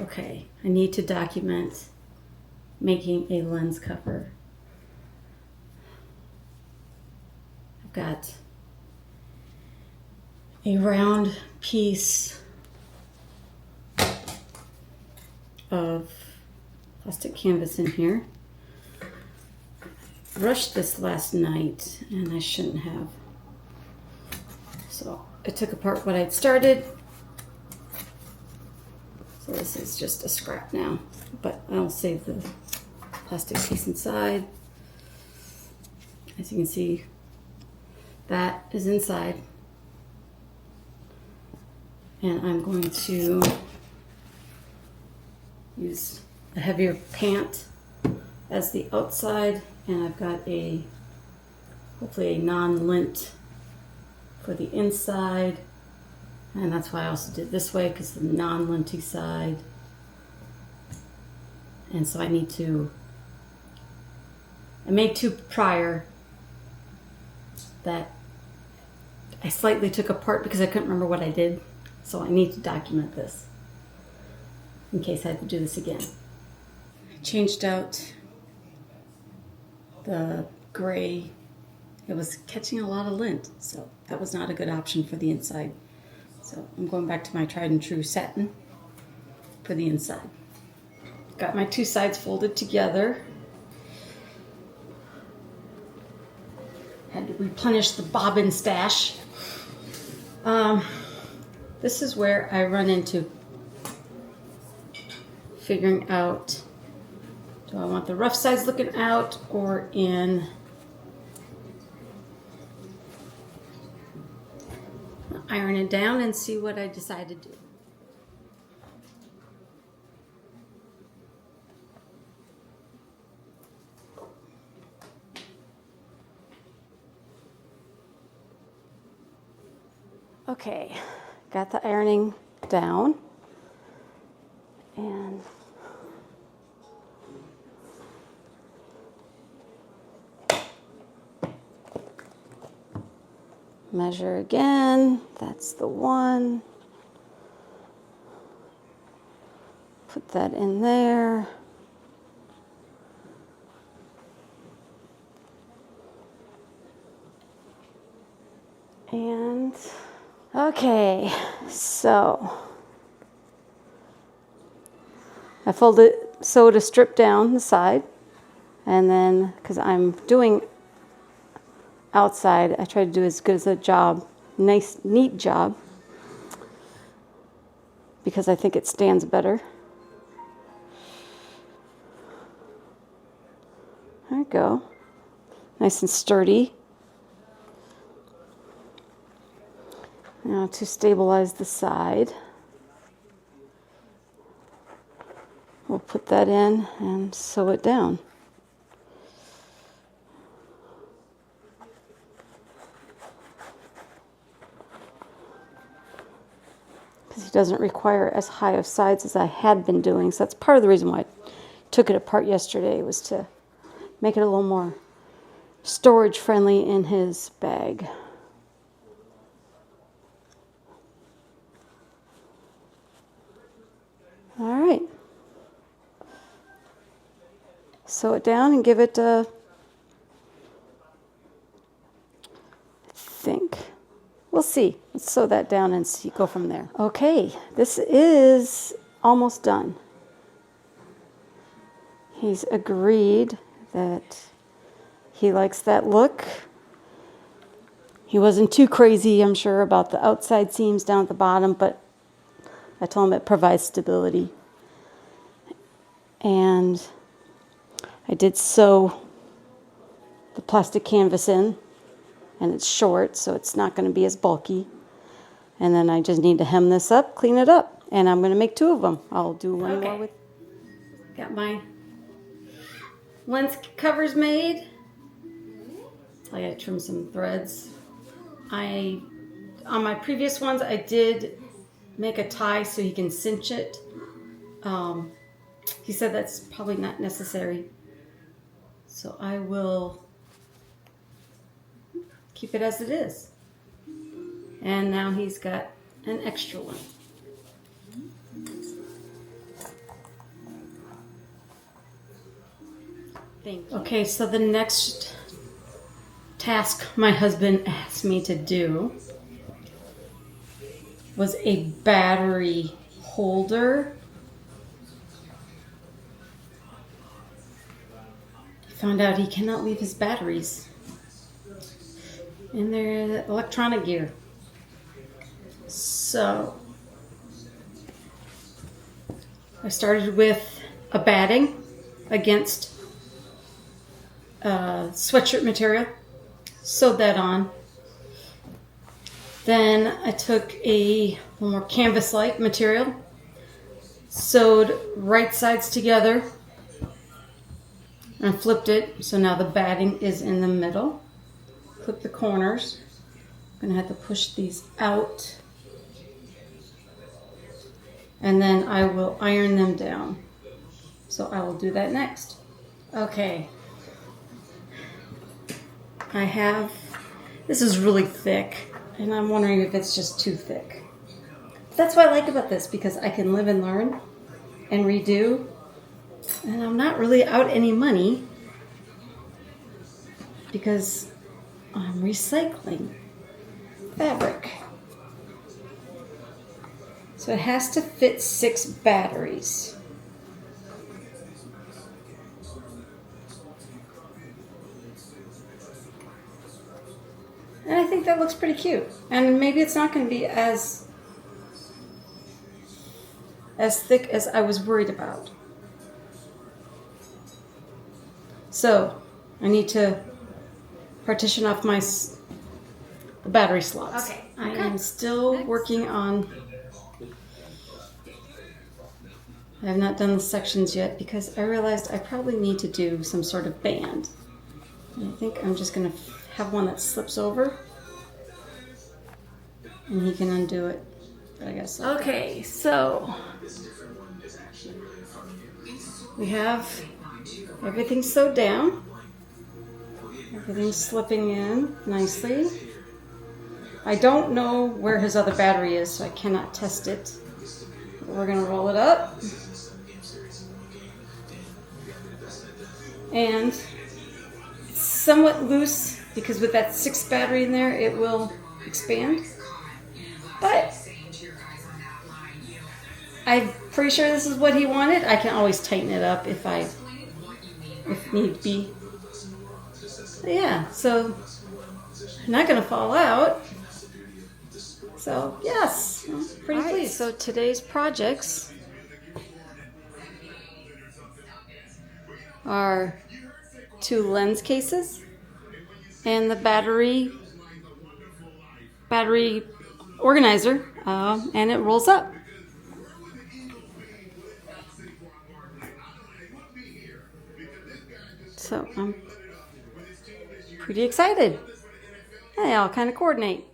Okay, I need to document making a lens cover. I've got a round piece of plastic canvas in here. Rushed this last night and I shouldn't have. So I took apart what I'd started. So this is just a scrap now, but I'll save the plastic piece inside. As you can see, that is inside. And I'm going to use a heavier pant as the outside, and I've got hopefully a non-lint for the inside. And that's why I also did this way, because the non-linty side. And so I made two prior that I slightly took apart because I couldn't remember what I did. So I need to document this in case I have to do this again. I changed out the gray. It was catching a lot of lint, so that was not a good option for the inside. So I'm going back to my tried and true satin for the inside. Got my two sides folded together. Had to replenish the bobbin stash. This is where I run into figuring out, do I want the rough sides looking out or in? Iron it down and see what I decide to do. Okay, got the ironing down, and measure again. That's the one. Put that in there. And okay, so I sewed a strip down the side, and then because I'm doing outside, I try to do as good as a job, nice, neat job, because I think it stands better. There we go. Nice and sturdy. Now to stabilize the side, we'll put that in and sew it down. Because it doesn't require as high of sides as I had been doing. So that's part of the reason why I took it apart yesterday, was to make it a little more storage friendly in his bag. All right. Sew it down and give it a, I think. We'll see. Let's sew that down and see, go from there. Okay, this is almost done. He's agreed that he likes that look. He wasn't too crazy, I'm sure, about the outside seams down at the bottom, but I told him it provides stability. And I did sew the plastic canvas in, and it's short, so it's not going to be as bulky. And then I just need to hem this up, clean it up, and I'm going to make two of them. I'll do one more with. Got my lens covers made. I got to trim some threads. On my previous ones, I did make a tie so he can cinch it. He said that's probably not necessary. So I will keep it as it is. And now he's got an extra one. Thank you. Okay, so the next task my husband asked me to do was a battery holder. He found out he cannot leave his batteries in their electronic gear. So I started with a batting against sweatshirt material, sewed that on. Then I took a little more canvas-like material, sewed right sides together, and flipped it. So now the batting is in the middle. Clip the corners. I'm gonna have to push these out, and then I will iron them down. So I will do that next. Okay. This is really thick, and I'm wondering if it's just too thick. But that's what I like about this, because I can live and learn and redo, and I'm not really out any money because I'm recycling fabric. So it has to fit 6 batteries. And I think that looks pretty cute. And maybe it's not going to be as thick as I was worried about. So I need to partition off the battery slots. Okay. I am still working on. I have not done the sections yet because I realized I probably need to do some sort of band. And I think I'm just going to have one that slips over, and he can undo it. But I guess. Okay, so we have everything sewed down. Everything's slipping in nicely. I don't know where his other battery is, so I cannot test it. But we're going to roll it up. And it's somewhat loose because with that 6 battery in there, it will expand. But I'm pretty sure this is what he wanted. I can always tighten it up if need be. But yeah, so not going to fall out. So yes, I'm pretty pleased. So today's projects are 2 lens cases and the battery organizer, and it rolls up. So I'm pretty excited. They all kind of coordinate.